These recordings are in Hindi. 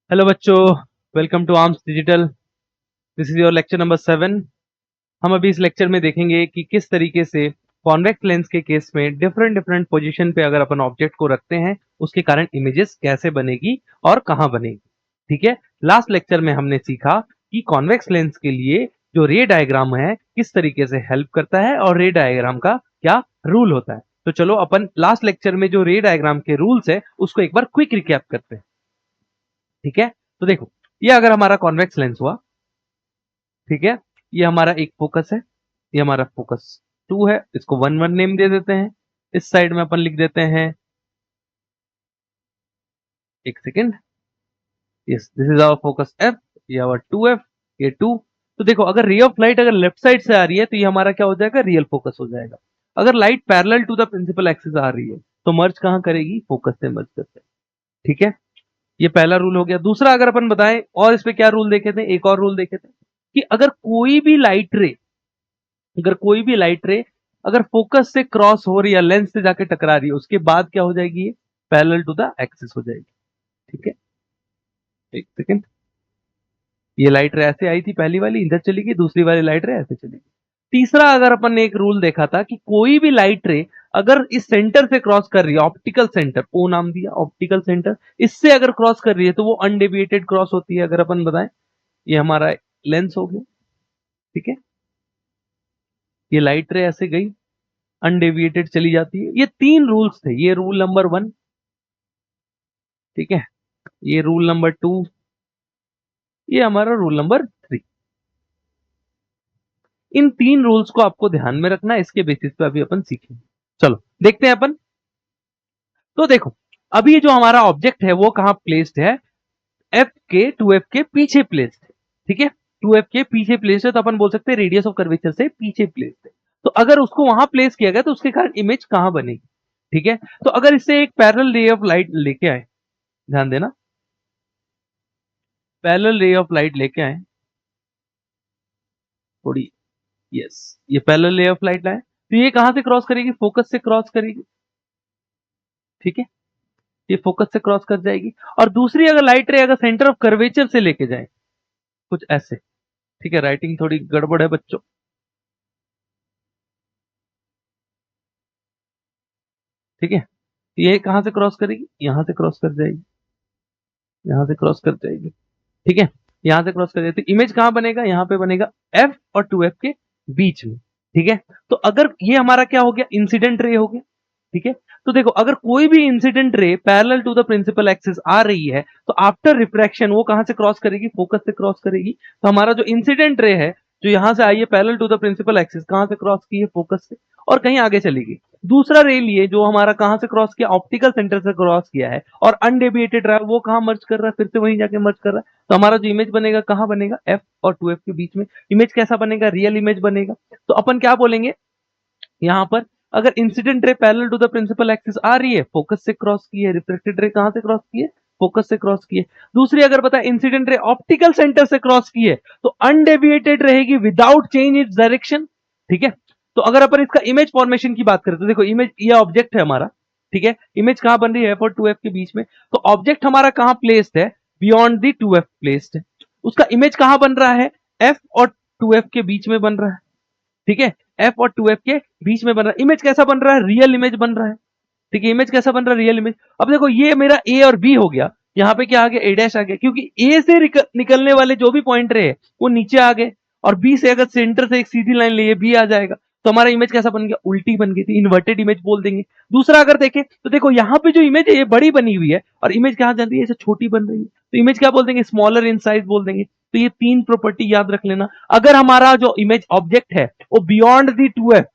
हेलो बच्चों, welcome to Arms Digital. This is your lecture number 7। हम अभी इस लेक्चर में देखेंगे कि किस तरीके से कॉन्वेक्स लेंस के केस में डिफरेंट डिफरेंट पोजीशन पे अगर अपन ऑब्जेक्ट को रखते हैं उसके कारण इमेजेस कैसे बनेगी और कहाँ बनेगी। ठीक है, लास्ट लेक्चर में हमने सीखा कि कॉन्वेक्स लेंस के लिए जो रे डायग्राम है किस तरीके से हेल्प करता है और रे डायग्राम का क्या रूल होता है। तो चलो अपन लास्ट लेक्चर में जो रे डायग्राम के रूल्स है उसको एक बार क्विक रिकैप करते हैं। ठीक है, तो देखो, ये अगर हमारा कॉन्वेक्स लेंस हुआ, ठीक है, ये हमारा एक फोकस है, ये हमारा फोकस 2 है, इसको 1 1 नेम दे देते हैं। इस साइड में अपन लिख देते हैं, एक second, yes this is our focus F, ये आवर 2F, ये 2। तो देखो, अगर रे ऑफ लाइट अगर लेफ्ट साइड से आ रही है तो ये हमारा क्या हो जाएगा, रियल फोकस हो जाएगा। अगर light parallel to the principal axis आ रही है तो मर्ज कहां करेगी, फोकस से मर्ज करते हैं। ठीक है, ये पहला रूल हो गया। दूसरा अगर अपन बताएं और इस पे क्या रूल देखे थे, एक और रूल देखे थे कि अगर कोई भी लाइट रे, अगर कोई भी लाइट रे अगर फोकस से क्रॉस हो रही है, लेंस से जाके टकरा रही है, उसके बाद क्या हो जाएगी, ये पैरेलल टू द एक्सिस हो जाएगी। ठीक है, एक सेकेंड, ये लाइट रे ऐसे आई थी, पहली वाली इधर चली गई, दूसरी वाली लाइट रे ऐसे चली गई। तीसरा अगर अपन ने एक रूल देखा था कि कोई भी लाइट रे अगर इस सेंटर से क्रॉस कर रही है, ऑप्टिकल सेंटर, ओ नाम दिया, ऑप्टिकल सेंटर, इससे अगर क्रॉस कर रही है तो वो अनडेविएटेड क्रॉस होती है। अगर अपन बताएं, ये हमारा लेंस हो गया। ठीक है, ये लाइट रे ऐसे गई, अनडेविएटेड चली जाती है। ये 3 रूल्स थे, ये रूल नंबर 1, ठीक है, ये रूल नंबर 2, ये हमारा रूल नंबर 3। इन 3 रूल्स को आपको ध्यान में रखना है, इसके बेसिस पे अभी अपन सीखेंगे। चलो देखते हैं अपन। तो देखो, अभी जो हमारा ऑब्जेक्ट है वो कहां प्लेस्ड है, एफ के 2F के पीछे प्लेस्ड है। ठीक है, 2F के पीछे प्लेस्ड है, तो अपन बोल सकते हैं रेडियस ऑफ कर्वेचर से पीछे प्लेस्ड है। तो अगर उसको वहां प्लेस किया गया तो उसके कारण इमेज कहां बनेगी। ठीक है, तो अगर इससे एक पैरेलल रे ऑफ लाइट लेके आए, ध्यान देना, पैरेलल रे ऑफ लाइट लेके आए थोड़ी, यस, ये पैरेलल रे ऑफ लाइट लाए तो ये कहां से क्रॉस करेगी, फोकस से क्रॉस करेगी। ठीक है, ये फोकस से क्रॉस कर जाएगी। और दूसरी अगर लाइट रे अगर सेंटर ऑफ कर्वेचर से लेके जाए कुछ ऐसे, ठीक है, राइटिंग थोड़ी गड़बड़ है बच्चों, ठीक है, ये कहां से क्रॉस करेगी, यहां से क्रॉस कर जाएगी, यहां से क्रॉस कर जाएगी। ठीक है, यहां से क्रॉस कर जाएगी तो इमेज कहां बनेगा, यहां पे बनेगा एफ और 2F के बीच में। ठीक है, तो अगर ये हमारा क्या हो गया, इंसिडेंट रे हो गया। ठीक है, तो देखो, अगर कोई भी incident ray parallel to the principal axis आ रही है तो आफ्टर रिफ्रैक्शन वो कहां से क्रॉस करेगी, फोकस से क्रॉस करेगी। तो हमारा जो इंसिडेंट रे है जो यहां से आई है parallel to the principal axis, कहां से क्रॉस की है, फोकस से, और कहीं आगे चली गई। दूसरा रे लिए जो हमारा कहां से क्रॉस किया, ऑप्टिकल सेंटर से क्रॉस किया है और अनडेविएटेड रहा है, वो कहां मर्ज कर रहा है, फिर से वहीं जाके मर्ज कर रहा है। तो हमारा जो इमेज बनेगा कहां बनेगा, एफ और 2F के बीच में। इमेज कैसा बनेगा, रियल इमेज बनेगा। तो अपन क्या बोलेंगे यहां पर, अगर incident ray parallel to the principal axis आ रही है, फोकस से क्रॉस की है, रिफ्लेक्टेड रे कहां से क्रॉस की है, फोकस से क्रॉस की है। दूसरी अगर पता है इंसिडेंट रे ऑप्टिकल सेंटर से क्रॉस की है तो अनडेविएटेड रहेगी विदाउट चेंज इट्स डायरेक्शन। ठीक है, तो अगर अपन इसका इमेज फॉर्मेशन की बात करें तो देखो, इमेज ये ऑब्जेक्ट है हमारा, ठीक है, इमेज कहां बन रही है, एफ और 2F के बीच में। तो ऑब्जेक्ट हमारा कहां प्लेस्ड है, बियॉन्ड दी 2F प्लेस्ड है। उसका इमेज कहां बन रहा है, एफ और 2F के बीच में बन रहा है। ठीक है, एफ और 2F के बीच में बन रहा है। इमेज कैसा बन रहा है, रियल इमेज बन रहा है। ठीक है, इमेज कैसा बन रहा है, रियल इमेज। अब देखो, ये मेरा ए और बी हो गया, यहाँ पे क्या आ गया, ए डैश आ गया, क्योंकि ए से निकलने वाले जो भी पॉइंट रहे वो नीचे आ गए, और बी से अगर सेंटर से एक सीधी लाइन लिए बी आ जाएगा। तो हमारा इमेज कैसा बन गया, उल्टी बन गई थी, इन्वर्टेड इमेज बोल देंगे। दूसरा अगर देखें तो देखो, यहाँ पे जो इमेज है ये बड़ी बनी हुई है और इमेज कहां जा रही है, ऐसे छोटी बन रही है, तो इमेज क्या बोल देंगे, स्मॉलर इन साइज बोल देंगे। तो ये 3 प्रॉपर्टी याद रख लेना। अगर हमारा जो इमेज ऑब्जेक्ट है वो बियॉन्ड दी 2F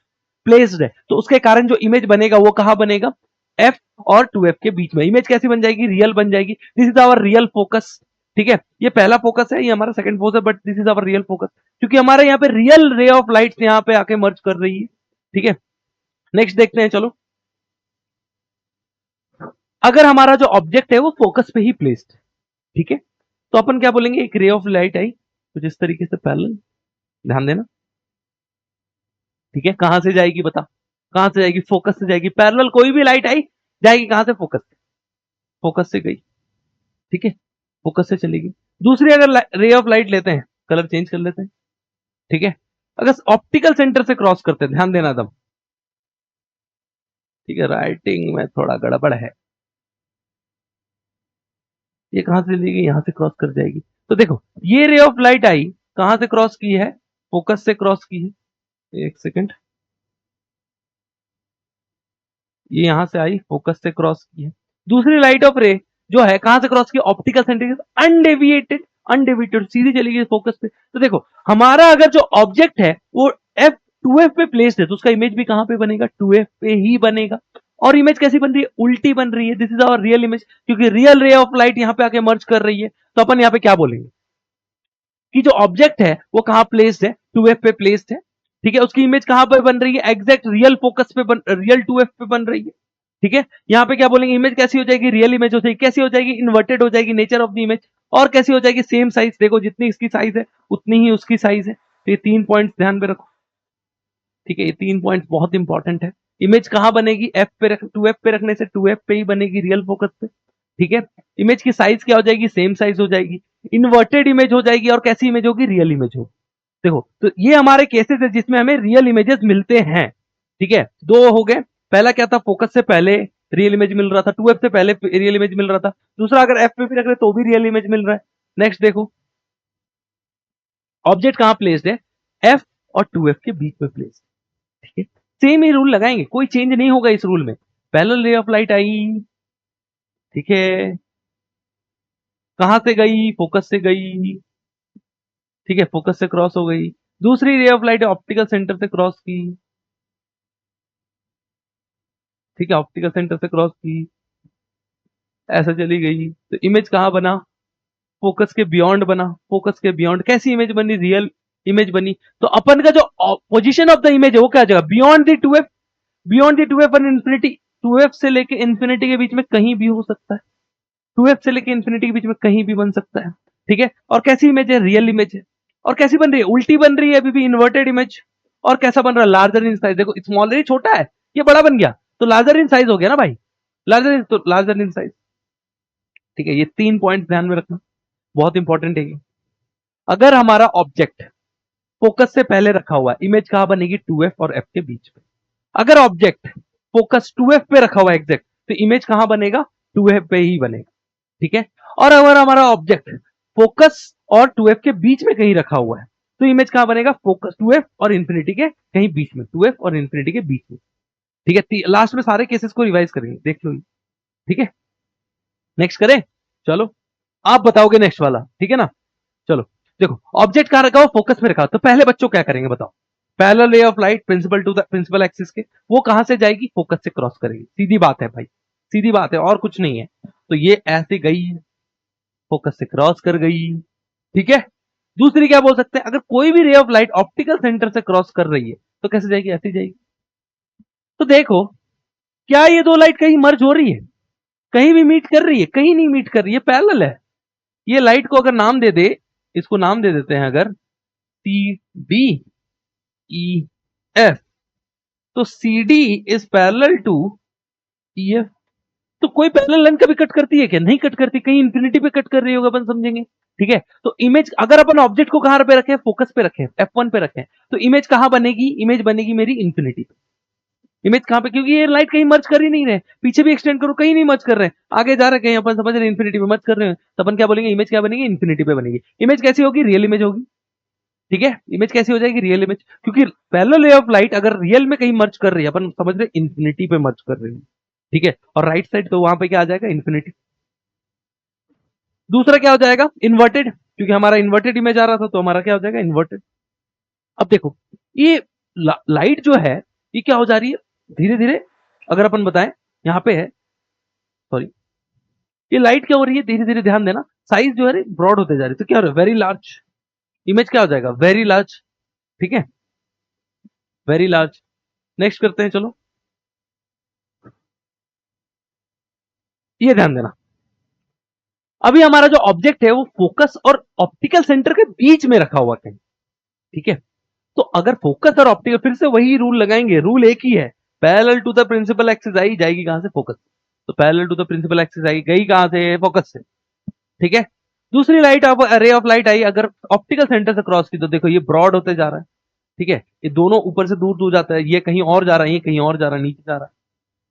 प्लेस्ड है तो उसके कारण जो इमेज बनेगा वो कहां बनेगा, एफ और 2F के बीच में। इमेज कैसी बन जाएगी, रियल बन जाएगी। This is our real focus. ठीक है, ये पहला फोकस है, ये हमारा सेकंड फोकस है, but this is our real focus, क्योंकि हमारे यहाँ पे रियल रे ऑफ लाइट यहाँ पे आके मर्ज कर रही है। ठीक है, नेक्स्ट देखते हैं, चलो। अगर हमारा जो ऑब्जेक्ट है वो फोकस पे ही प्लेस्ड, ठीक है, तो अपन क्या बोलेंगे, एक रे ऑफ लाइट आई कुछ इस तरीके से पैरेलल, ध्यान देना। ठीक है, कहां से जाएगी बता, कहां से जाएगी, फोकस से जाएगी। पैरेलल कोई भी लाइट आई जाएगी कहां से, फोकस से, फोकस से गई। ठीक है, फोकस से चलेगी। दूसरी अगर रे ऑफ लाइट लेते हैं, कलर चेंज कर लेते हैं, ठीक है, अगर ऑप्टिकल सेंटर से क्रॉस करते हैं, ध्यान देना तब, ठीक है, राइटिंग में थोड़ा गड़बड़ है, ये कहां से चलेगी, यहां से क्रॉस कर जाएगी। तो देखो ये रे ऑफ लाइट आई, कहां से क्रॉस की है, फोकस से क्रॉस की है, एक सेकेंड, ये यहां से आई, फोकस से क्रॉस की है। दूसरी लाइट ऑफ रे जो है कहां से क्रॉस की, ऑप्टिकल सेंटर, अनडेविएटेड, अनडेविएटेड सीधी चली गई फोकस पे। तो देखो हमारा अगर जो ऑब्जेक्ट है वो एफ 2f पे प्लेस्ड है, तो उसका इमेज भी कहां पे बनेगा, 2f पे ही बनेगा। और इमेज कैसी बन रही है, उल्टी बन रही है, this is our real image, क्योंकि रियल रे ऑफ लाइट यहां पे आके मर्ज कर रही है। तो अपन यहां पे क्या बोलेंगे कि जो ऑब्जेक्ट है वो कहां प्लेस्ड है, 2f पे प्लेस्ड है, ठीक है, उसकी इमेज कहां पे बन रही है, एग्जैक्ट रियल फोकस पे रियल 2f पे बन रही है, ठीक है। यहां पे क्या बोलेंगे, इमेज कैसी हो जाएगी, रियल इमेज हो जाएगी, कैसी हो जाएगी, इन्वर्टेड हो जाएगी, नेचर ऑफ द इमेज, और कैसी हो जाएगी, सेम साइज, देखो जितनी इसकी साइज है उतनी ही उसकी साइज है। तो ये 3 पॉइंट्स ध्यान में रखो, ठीक है, ये 3 पॉइंट्स बहुत इंपॉर्टेंट है। इमेज कहां बनेगी, एफ पे रख, 2f पे रखने से 2f पे ही बनेगी रियल फोकस पे, ठीक है। इमेज की साइज क्या हो जाएगी, सेम साइज हो जाएगी, इन्वर्टेड इमेज हो जाएगी, और कैसी इमेज होगी, रियल इमेज होगी। देखो तो ये हमारे केसेस है जिसमें हमें रियल इमेजेस मिलते हैं, ठीक है। दो हो गए, पहला क्या था, फोकस से पहले रियल इमेज मिल रहा था, 2f से पहले रियल इमेज मिल रहा था। दूसरा अगर f पे भी रख रहे तो भी रियल इमेज मिल रहा है। नेक्स्ट देखो, ऑब्जेक्ट कहां प्लेस्ड है, f और 2f के बीच में प्लेस्ड, ठीक है। सेम ही रूल लगाएंगे, कोई चेंज नहीं होगा इस रूल में। पैरेलल रे ऑफ लाइट आई, ठीक है, कहां से गई, फोकस से गई, ठीक है, फोकस से क्रॉस हो गई। दूसरी रे ऑफ लाइट ऑप्टिकल सेंटर से क्रॉस की, ठीक है, ऑप्टिकल सेंटर से क्रॉस की, ऐसा चली गई, तो इमेज कहां बना, फोकस के बियॉन्ड बना, फोकस के बियॉन्ड, कैसी इमेज बनी, रियल इमेज बनी। तो अपन का जो पोजीशन ऑफ द इमेज है वो क्या जाएगा, beyond the 2f, beyond the 2f और इन्फिनिटी, 2f से लेके इन्फिनिटी के बीच में कहीं भी हो सकता है, 2f से लेके इन्फिनिटी के बीच में कहीं भी बन सकता है, ठीक है। और कैसी इमेज है, रियल इमेज है। और कैसी बन रही है, उल्टी बन रही है, अभी भी इन्वर्टेड इमेज। और कैसा बन रहा है, लार्जर इन साइज, देखो स्मॉलर ही छोटा है, ये बड़ा बन गया, तो लार्जर इन साइज हो गया ना भाई, लार्जर, तो लार्जर इन साइज, ठीक है। ये 3 पॉइंट ध्यान में रखना, बहुत इंपॉर्टेंट है ये। अगर हमारा ऑब्जेक्ट फोकस से पहले रखा हुआ है, इमेज कहां बनेगी, 2f और f के बीच में। अगर ऑब्जेक्ट फोकस 2f पे रखा हुआ है एग्जैक्ट, तो इमेज कहां बनेगा, 2f पे ही बनेगा, ठीक है। और अगर हमारा ऑब्जेक्ट फोकस और 2f के बीच में कहीं रखा हुआ है, तो इमेज कहां बनेगा, फोकस 2f और इंफिनिटी के कहीं बीच में, 2f और इंफिनिटी के बीच में, ठीक है। लास्ट में सारे केसेस को रिवाइज करेंगे, देख लो, ठीक है। नेक्स्ट करें, चलो आप बताओगे नेक्स्ट वाला, ठीक है ना। चलो देखो, ऑब्जेक्ट कहां रखा हो, फोकस में रखा हो, तो पहले बच्चों क्या करेंगे बताओ, parallel ray of light principal to the principal axis के, वो कहां से जाएगी, फोकस से क्रॉस करेगी, सीधी बात है भाई, सीधी बात है, और कुछ नहीं है। तो ये ऐसे गई है, फोकस से क्रॉस कर गई, ठीक है। दूसरी क्या बोल सकते हैं, अगर कोई भी रे ऑफ लाइट ऑप्टिकल सेंटर से क्रॉस कर रही है तो कैसे जाएगी, ऐसे जाएगी। तो देखो, क्या ये दो लाइट कहीं मर्ज हो रही है, कहीं भी मीट कर रही है, कहीं नहीं मीट कर रही है, पैरेलल है। ये लाइट को अगर नाम दे दे, इसको नाम दे देते हैं अगर सी बी ई एफ, तो C D is parallel to E F. तो कोई पैरेलल लाइन कभी कट करती है क्या, नहीं कट करती, कहीं इंफिनिटी पे कट कर रही होगा, अपन समझेंगे, ठीक है। तो इमेज अगर अपन ऑब्जेक्ट को कहां पे रखें, फोकस पे रखें, F1 पे रखें, तो इमेज कहां बनेगी, इमेज बनेगी मेरी इंफिनिटी पे। इमेज कहां पे, क्योंकि ये लाइट कहीं मर्ज कर ही नहीं रहे, पीछे भी एक्सटेंड करो कहीं नहीं मर्ज कर रहे हैं, आगे जा रहे हैं, अपन समझ रहे हैं इंफिनिटी पे मर्ज कर रहे हैं, तो अपन क्या बोलेंगे, इमेज क्या बनेगी, इंफिनिटी पे बनेगी। इमेज कैसी होगी, रियल इमेज होगी, ठीक है। इमेज कैसी हो जाएगी, रियल इमेज, क्योंकि पैरेलल रे ऑफ लाइट अगर रियल में कहीं मर्ज कर रही है, अपन समझ रहे हैं इंफिनिटी पे मर्ज कर रही है, ठीक है। और राइट साइड तो वहां पे क्या आ जाएगा, इंफिनिटी। दूसरा क्या हो जाएगा, इन्वर्टेड, क्योंकि हमारा इन्वर्टेड इमेज आ रहा था, तो हमारा क्या हो जाएगा, इन्वर्टेड। अब देखो, ये लाइट जो है ये क्या हो जा रही है, धीरे धीरे, अगर अपन बताएं, यहां पे है, सॉरी, ये लाइट क्या हो रही है, धीरे धीरे ध्यान देना, साइज जो है ब्रॉड होते जा रही है, तो क्या हो रहा है, वेरी लार्ज, इमेज क्या हो जाएगा, वेरी लार्ज, ठीक है, वेरी लार्ज। नेक्स्ट करते हैं, चलो ये ध्यान देना, अभी हमारा जो ऑब्जेक्ट है वो फोकस और ऑप्टिकल सेंटर के बीच में रखा हुआ है, ठीक है। तो अगर फोकस और ऑप्टिकल, फिर से वही रूल लगाएंगे, रूल एक ही है, parallel to the principal axis आई, जाएगी कहां से, फोकस, तो parallel to the principal axis आई, गई कहां से, फोकस से, ठीक है। दूसरी लाइट अब रे ऑफ लाइट आई, अगर ऑप्टिकल सेंटर से क्रॉस की तो देखो ये ब्रॉड होते जा रहा है, ठीक है, ये दोनों ऊपर से दूर दूर जाता है, ये कहीं और जा रहा है, ये कहीं और जा रहा है, नीचे जा रहा है,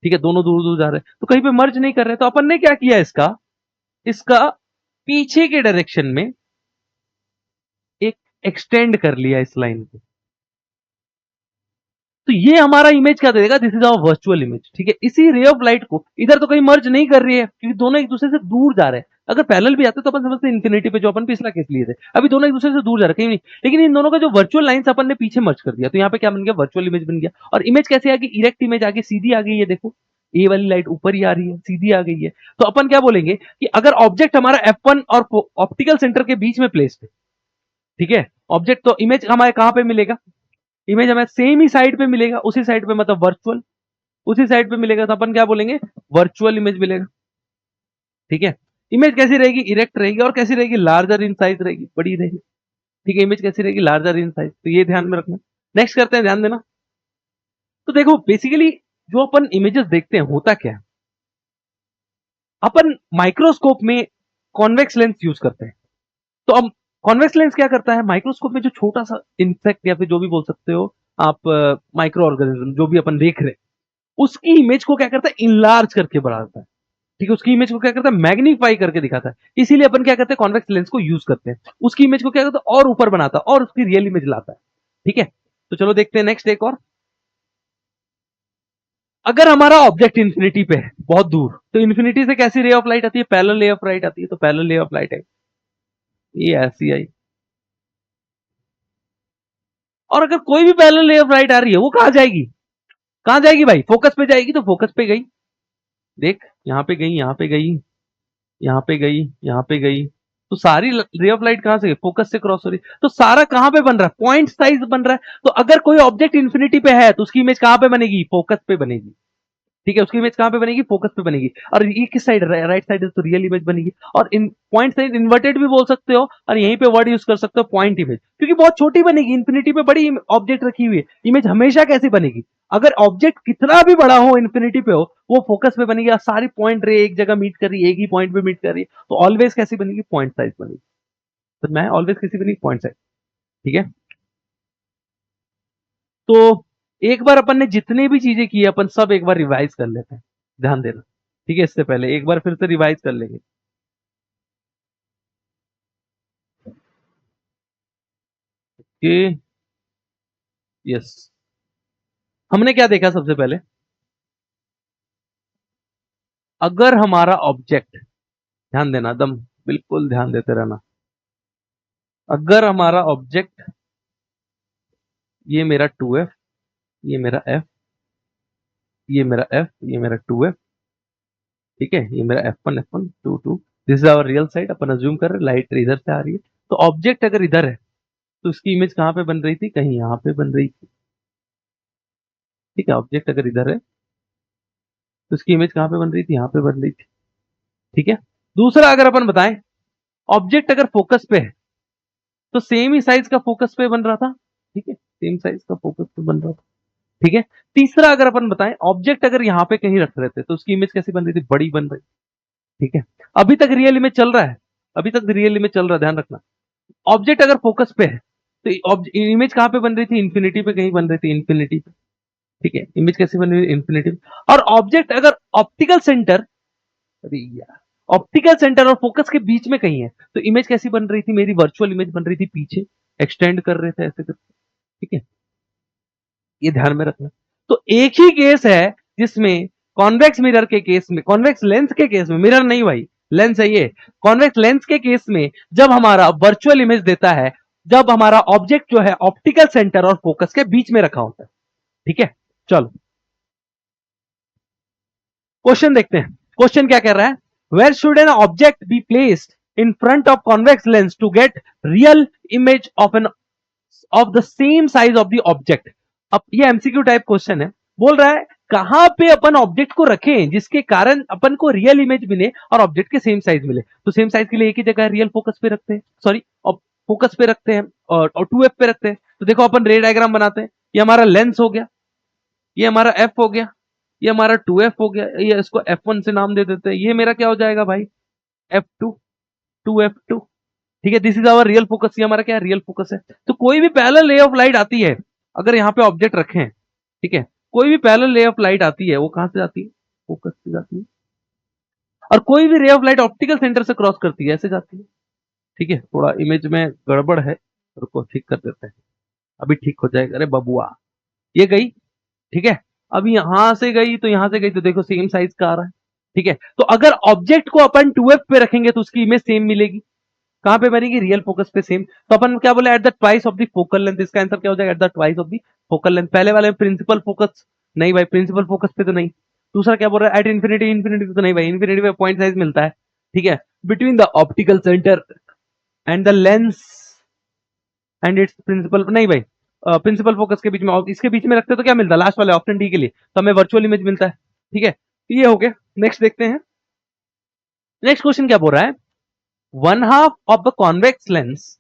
ठीक है, दोनों दूर दूर जा रहे हैं, तो कहीं पे मर्ज नहीं कर रहे, तो अपन ने क्या किया, इसका इसका पीछे के डायरेक्शन में एक एक्सटेंड कर लिया इस लाइन को, तो ये हमारा इमेज क्या देगा, this is our virtual image, ठीक है। इसी रे ऑफ लाइट को इधर तो कहीं मर्ज नहीं कर रही है क्योंकि दोनों एक दूसरे से दूर जा रहे हैं, अगर पैरेलल भी आते तो अपन समझते इन्फिनिटी पे, जो अपन पिछला केस लिए थे, अभी दोनों एक दूसरे से दूर जा रहे कहीं नहीं, लेकिन इन दोनों का जो वर्चुअल लाइंस अपन ने पीछे मर्ज कर दिया, तो यहाँ पे क्या बन गया, वर्चुअल इमेज बन गया। और इमेज कैसे आ गई, इरेक्ट इमेज आ गई, सीधी आ गई है, देखो ए वाली लाइट ऊपर ही आ रही है, सीधी आ गई है। तो अपन क्या बोलेंगे कि अगर ऑब्जेक्ट हमारा F1 और ऑप्टिकल सेंटर के बीच में प्लेस्ड है, ठीक है, ऑब्जेक्ट, तो इमेज हमारे कहां पे मिलेगा, इमेज हमें सेम ही साइड पे मिलेगा, उसी साइड पे, मतलब वर्चुअल उसी साइड पे मिलेगा, तो अपन क्या बोलेंगे, वर्चुअल इमेज मिलेगा, ठीक है। इमेज कैसी रहेगी, इरेक्ट रहेगी, और कैसी रहेगी, लार्जर इन साइज रहेगी, बड़ी रहेगी, ठीक है, इमेज कैसी रहेगी, लार्जर इन साइज, तो ये ध्यान में रखना। नेक्स्ट करते हैं, ध्यान देना। तो देखो बेसिकली जो अपन इमेजेस देखते हैं होता क्या है, अपन माइक्रोस्कोप में कॉन्वेक्स लेंस यूज करते हैं, तो अब कॉन्वेक्स लेंस क्या करता है, माइक्रोस्कोप में जो छोटा सा इंसेक्ट या फिर जो भी बोल सकते हो आप, माइक्रो ऑर्गेनिज्म जो भी अपन देख रहे हैं, उसकी इमेज को क्या करता है, इनलार्ज करके बढ़ाता है, ठीक है, उसकी इमेज को क्या करता है, मैग्नीफाई करके दिखाता है, इसीलिए अपन क्या करते हैं, कॉन्वेक्स लेंस को यूज करते हैं, उसकी इमेज को क्या करता है, और ऊपर बनाता है और उसकी रियल इमेज लाता है, ठीक है। तो चलो देखते हैं नेक्स्ट एक और। अगर हमारा ऑब्जेक्ट इंफिनिटी पे है, बहुत दूर, तो इंफिनिटी से कैसी रे ऑफ लाइट आती है, पैरेलल रे ऑफ लाइट आती है, तो पैरेलल रे ऑफ लाइट है, ये ऐसी आई। और अगर कोई भी पैरेलल रे ऑफ लाइट आ रही है, वो कहां जाएगी, कहां जाएगी भाई, फोकस पे जाएगी, तो फोकस पे गई, देख यहां पे गई, यहां पे गई, यहां पे गई, यहां पे गई, तो सारी रे ऑफ लाइट कहां से, फोकस से क्रॉस हो रही, तो सारा कहां पे बन रहा है, पॉइंट साइज बन रहा है, तो अगर कोई ऑब्जेक्ट इंफिनिटी पे है तो उसकी इमेज कहां पे बनेगी, फोकस पे बनेगी, ठीक है, उसकी इमेज कहां पे बनेगी, फोकस पे बनेगी, और ये किस साइड, राइट साइड है, तो रियल इमेज बनेगी, और इन पॉइंट साइज इन्वर्टेड भी बोल सकते हो, और यहीं पे वर्ड यूज कर सकते हो पॉइंट इमेज, क्योंकि बहुत छोटी बनेगी, इंफिनिटी पे बड़ी ऑब्जेक्ट रखी हुई है, इमेज हमेशा कैसी बनेगी, अगर ऑब्जेक्ट कितना भी बड़ा हो, इंफिनिटी पे हो, वो फोकस पे बनेगी, और सारी पॉइंट रे एक जगह मीट कर रही है, एक ही पॉइंट पे मीट कर रही है, तो ऑलवेज कैसी बनेगी, पॉइंट साइज बनेगी, तो मैं ऑलवेज कैसी बनेगी, पॉइंट साइज, ठीक है। तो एक बार अपन ने जितनी भी चीजें की है, अपन सब एक बार रिवाइज कर लेते हैं, ध्यान देना, ठीक है, इससे पहले एक बार फिर से रिवाइज कर लेंगे कि यस, हमने क्या देखा सबसे पहले, अगर हमारा ऑब्जेक्ट, ध्यान देना दम, बिल्कुल ध्यान देते रहना, अगर हमारा ऑब्जेक्ट, ये मेरा 2f, ये मेरा f, ये मेरा f, ये मेरा 2f, ठीक है, ये मेरा f1 f1 2 2, this is our real side, अपन अज्यूम कर रहे लाइट इधर से आ रही है, तो ऑब्जेक्ट अगर इधर है तो उसकी इमेज कहां पे बन रही थी, कहीं यहां पे बन रही थी, ठीक है, ऑब्जेक्ट अगर इधर है तो उसकी इमेज कहां पे बन रही थी, यहां पे बन रही थी, ठीक है। दूसरा अगर अपन बताएं, ऑब्जेक्ट अगर फोकस पे है तो सेम ही साइज का फोकस पे बन रहा था, ठीक है, सेम साइज का फोकस पे बन रहा था, ठीक है। तीसरा अगर अपन बताएं, ऑब्जेक्ट अगर यहां पे कहीं रख रहे थे तो उसकी इमेज कैसी बन रही थी, बड़ी बन रही, ठीक है। अभी तक रियल इमेज चल रहा है, अभी तक रियल इमेज चल रहा है, ध्यान रखना, ऑब्जेक्ट अगर फोकस पे है तो इमेज कहां पे बन रही थी, इंफिनिटी पे कहीं बन रही थी, इंफिनिटी पे, ठीक है, इमेज कैसी बन रही थी, इंफिनिटी पे। और ऑब्जेक्ट अगर ऑप्टिकल सेंटर, अरे यार, ऑप्टिकल सेंटर और फोकस के बीच में कहीं है तो इमेज कैसी बन रही थी, मेरी वर्चुअल इमेज बन रही थी पीछे, एक्सटेंड कर रहे थे ऐसे करके, ठीक है, ये ध्यान में रखना। तो एक ही केस है जिसमें कॉन्वेक्स मिरर के केस में, कॉन्वेक्स लेंस के केस में, मिरर नहीं भाई, लेंस है ये, कॉन्वेक्स लेंस के केस में जब हमारा वर्चुअल इमेज देता है, जब हमारा ऑब्जेक्ट जो है ऑप्टिकल सेंटर और फोकस के बीच में रखा होता है, ठीक है। चलो क्वेश्चन देखते हैं, क्वेश्चन क्या कह रहा है, where should an object be placed in front of convex lens to get real image of the same size of the object. अब ये एमसीक्यू टाइप क्वेश्चन है, बोल रहा है कहां पे अपन ऑब्जेक्ट को रखें जिसके कारण अपन को रियल इमेज मिले और ऑब्जेक्ट के सेम साइज मिले, तो सेम साइज के लिए एक ही जगह रियल फोकस पे रखते हैं, सॉरी फोकस पे रखते हैं, और 2f पे रखते हैं, तो देखो अपन रे डायग्राम बनाते हैं, ये हमारा लेंस हो गया, ये हमारा f हो गया, ये हमारा 2f हो गया, ये इसको f1 से नाम दे देते हैं, ये मेरा क्या हो जाएगा भाई, f2, 2f2, ठीक है, this is our real focus, ये हमारा क्या रियल फोकस है। तो कोई भी पैरेलल रे ऑफ लाइट आती है, अगर यहाँ पे ऑब्जेक्ट रखें, ठीक है, कोई भी पैरेलल रे ऑफ लाइट आती है वो कहां से जाती है, फोकस से जाती है। और कोई भी रे ऑफ लाइट ऑप्टिकल सेंटर से क्रॉस करती है, ऐसे जाती है। ठीक है, थोड़ा इमेज में गड़बड़ है, रुको ठीक कर देते हैं, अभी ठीक हो जाएगा। अरे बबुआ, ये गई, ठीक है, अब यहां से गई तो यहां से गई तो देखो सेम साइज का आ रहा है। ठीक है, तो अगर ऑब्जेक्ट को अपन 2f पे रखेंगे तो उसकी इमेज सेम मिलेगी। कहां पे बनेगी, रियल फोकस पे सेम। तो अपन क्या बोले, at the twice of the focal length. इसका आंसर क्या हो जाएगा, at the twice of the focal length. पहले वाले में प्रिंसिपल फोकस, नहीं भाई प्रिंसिपल फोकस पे तो नहीं। दूसरा क्या बोल रहा है, एट इन्फिनिटी, इन्फिनिटी तो नहीं भाई, इन्फिनिटी पे पॉइंट साइज मिलता है। ठीक है, between the optical centre and the lens and its principal, नहीं भाई प्रिंसिपल फोकस के बीच में, इसके बीच में रखते तो क्या मिलता है, लास्ट वाले ऑप्शन डी के लिए तो हमें वर्चुअल इमेज मिलता है। ठीक है, ये हो गया। नेक्स्ट देखते हैं, नेक्स्ट क्वेश्चन क्या बोल रहा है, one half of the convex lens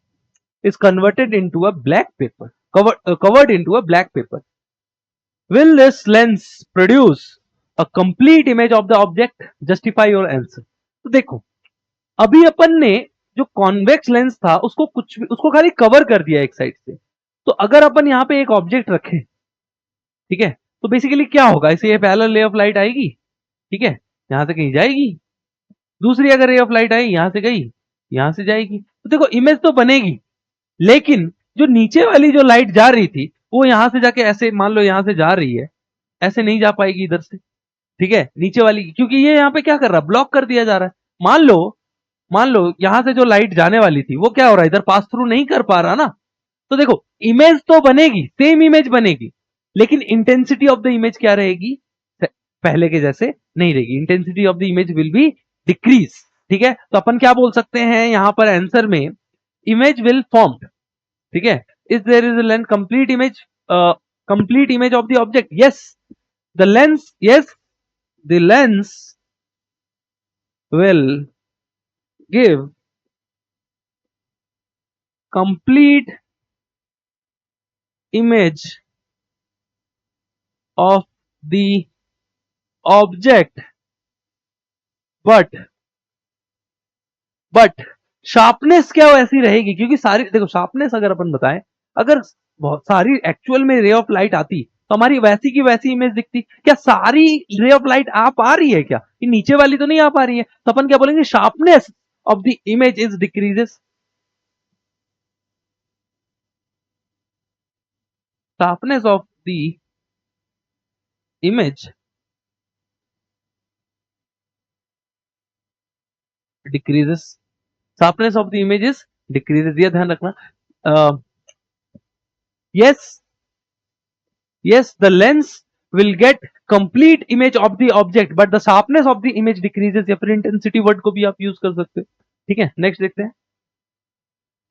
is converted into a black paper, covered into a black paper. Will this lens produce a complete image of the object? Justify your answer. तो देखो, अभी अपन ने जो कॉन्वेक्स लेंस था उसको उसको खाली कवर कर दिया एक साइड से। तो अगर अपन यहाँ पे एक ऑब्जेक्ट रखें, ठीक है, तो बेसिकली क्या होगा, इसे ये पैरेलल रे ऑफ लाइट आएगी, ठीक है, यहां से कहीं जाएगी। दूसरी अगर रे ऑफ लाइट आई, यहां से गई, यहां से जाएगी। तो देखो इमेज तो बनेगी, लेकिन जो नीचे वाली जो लाइट जा रही थी वो यहां से जाके ऐसे, मान लो यहां से जा रही है, ऐसे नहीं जा पाएगी इधर से। ठीक है, नीचे वाली, क्योंकि ये यहाँ पे क्या कर रहा है, ब्लॉक कर दिया जा रहा है। मान लो यहां से जो लाइट जाने वाली थी वो क्या हो रहा है, इधर पास थ्रू नहीं कर पा रहा ना। तो देखो इमेज तो बनेगी, सेम इमेज बनेगी, लेकिन इंटेंसिटी ऑफ द इमेज क्या रहेगी, पहले के जैसे नहीं रहेगी। Intensity of the image will be decrease. ठीक है, तो अपन क्या बोल सकते हैं यहां पर आंसर में, इमेज विल फॉर्म्ड। ठीक है, is there is a lens complete image of the object, yes the lens, yes the lens will give complete image of the object, but sharpness क्या वैसी रहेगी, क्योंकि सारी देखो शार्पनेस अगर अपन बताएं, अगर बहुत सारी एक्चुअल में रे ऑफ लाइट आती तो हमारी वैसी की वैसी इमेज दिखती। क्या सारी रे ऑफ लाइट आ पा रही है क्या, ये नीचे वाली तो नहीं आ पा रही है, तो अपन क्या बोलेंगे, sharpness of the image is decreases. sharpness of the image decreases, sharpness of the image is decreases, ये ध्यान रखना। yes the lens will get complete image of the object but the sharpness of the image decreases, या फिर intensity वर्ड को भी आप यूज कर सकते हो। ठीक है, नेक्स्ट देखते हैं,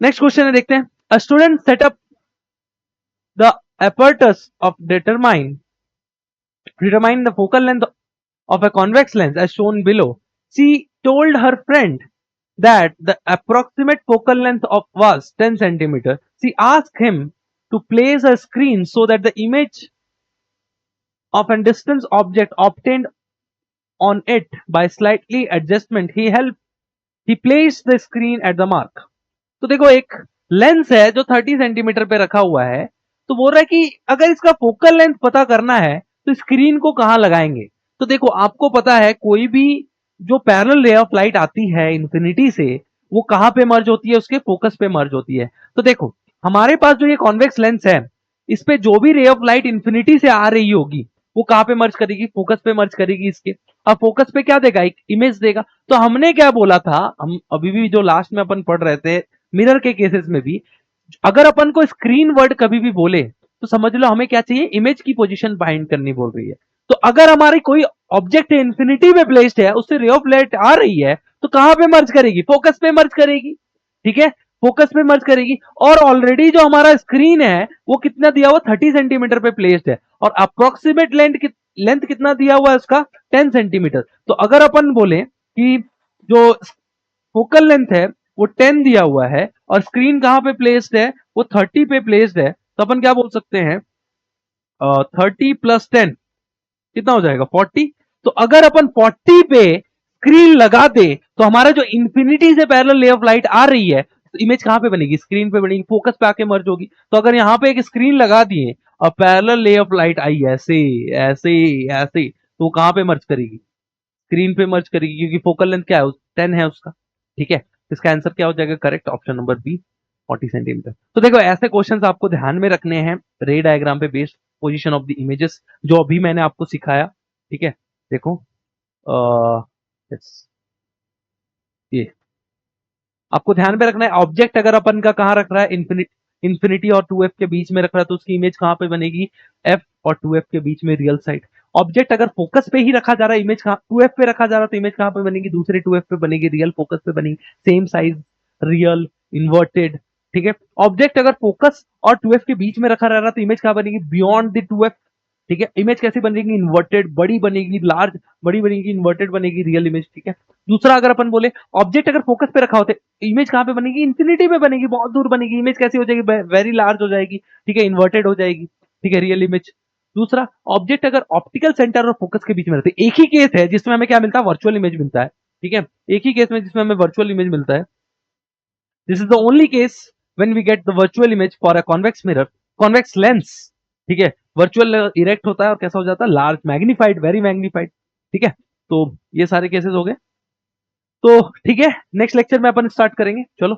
नेक्स्ट क्वेश्चन है, देखते हैं, a student set up the apparatus of determine the focal length of a convex lens as shown below. She told her friend that the approximate focal length was 10 centimeter. She asked him to place a screen so that the image of a distant object obtained on it by slightly adjustment. He placed the screen at the mark. तो देखो एक लेंस है जो 30 सेंटीमीटर पे रखा हुआ है, तो बोल रहा है कि अगर इसका फोकल लेंथ पता करना है तो स्क्रीन को कहां लगाएंगे। तो देखो आपको पता है कोई भी जो पैरेलल रे ऑफ लाइट आती है इन्फिनिटी से, वो कहां पे मर्ज होती है, उसके फोकस पे मर्ज होती है। तो देखो हमारे पास जो ये कॉन्वेक्स लेंस है, इस पे जो भी रे ऑफ लाइट इन्फिनिटी से आ रही होगी वो कहां पे मर्ज करेगी, फोकस पे मर्ज करेगी इसके। अब फोकस पे क्या देगा, एक इमेज देगा। तो हमने क्या बोला था, हम अभी भी जो लास्ट में अपन पढ़ रहे थे मिरर के केसेस में भी, अगर अपन को स्क्रीन वर्ड कभी भी बोले तो समझ लो हमें क्या चाहिए, इमेज की पोजीशन फाइंड करनी बोल रही है। तो अगर हमारी कोई ऑब्जेक्ट इन्फिनिटी में प्लेस्ड है, उससे रे ऑफ लाइट आ रही है, तो कहां पे मर्ज करेगी, फोकस पे मर्ज करेगी। ठीक है, फोकस पे मर्ज करेगी। और ऑलरेडी जो हमारा स्क्रीन है वो कितना दिया हुआ, 30 सेंटीमीटर पे प्लेस्ड है, और अप्रोक्सीमेट लेंथ कितना दिया हुआ है उसका, 10 सेंटीमीटर। तो अगर अपन बोले कि जो फोकल लेंथ है वो 10 दिया हुआ है और स्क्रीन कहां पे प्लेस्ड है, वो 30 पे प्लेस्ड है, तो अपन क्या बोल सकते हैं, 30 प्लस 10 कितना हो जाएगा, 40। तो अगर अपन 40 पे स्क्रीन लगा दे तो हमारा जो इंफिनिटी से पैरेलल रे ऑफ लाइट आ रही है इमेज कहाँ पे बनेगी, स्क्रीन पे बनेगी, फोकस पे आके मर्ज होगी। तो अगर यहाँ पे एक स्क्रीन लगा दिए और पैरेलल ले ऑफ लाइट आई ऐसे ऐसे ऐसे, तो कहाँ पे मर्ज करेगी, स्क्रीन पे मर्ज करेगी, क्योंकि फोकल लेंथ क्या है, 10 है उसका। ठीक है, इसका आंसर क्या हो जाएगा, correct option number B, 40 centimetre. तो देखो ऐसे क्वेश्चंस आपको ध्यान में रखने हैं रे डायग्राम पे based position of the images, जो अभी मैंने आपको सिखाया। ठीक है, देखो yes, ये आपको ध्यान में रखना है। ऑब्जेक्ट अगर अपन का कहाँ रख रहा है, इन्फिनिटी और 2f के बीच में रख रहा है, तो उसकी इमेज कहाँ पे बनेगी, f और 2f के बीच में रियल साइड। ऑब्जेक्ट अगर फोकस पे ही रखा जा रहा है, इमेज कहाँ 2f पे रखा जा रहा है, तो इमेज कहाँ पे बनेगी, दूसरे 2f पे बनेगी, रियल फोकस पे बनेगी, सेम साइज, रियल, इन्वर्टेड। ठीक है, ऑब्जेक्ट अगर फोकस और 2f के बीच में रखा रह रहा है, तो इमेज कहाँ बनेगी, बियॉन्ड द 2f। ठीक है, इमेज कैसी बनेगी, इन्वर्टेड, बड़ी बनेगी, लार्ज, बड़ी बनेगी, इन्वर्टेड बनेगी, रियल इमेज। ठीक है, दूसरा अगर अपन बोले ऑब्जेक्ट अगर फोकस पे रखा होता है, इमेज कहाँ पे बनेगी, इंफिनिटी पे बनेगी, बहुत दूर बनेगी, इमेज कैसी हो जाएगी, वेरी लार्ज हो जाएगी। ठीक है, इन्वर्टेड हो जाएगी। ठीक है, रियल इमेज। दूसरा, ऑब्जेक्ट अगर ऑप्टिकल सेंटर और फोकस के बीच में रहते, एक ही केस है जिसमें हमें क्या मिलता है, वर्चुअल इमेज मिलता है। ठीक है, एक ही केस में जिसमें हमें वर्चुअल इमेज मिलता है। This is the only case when we get the virtual image for a convex mirror, convex lens. ठीक है, वर्चुअल इरेक्ट होता है और कैसा हो जाता है, लार्ज, मैग्नीफाइड, वेरी मैग्नीफाइड। ठीक है, तो ये सारे केसेस हो गए। तो ठीक है, नेक्स्ट लेक्चर में अपन स्टार्ट करेंगे, चलो।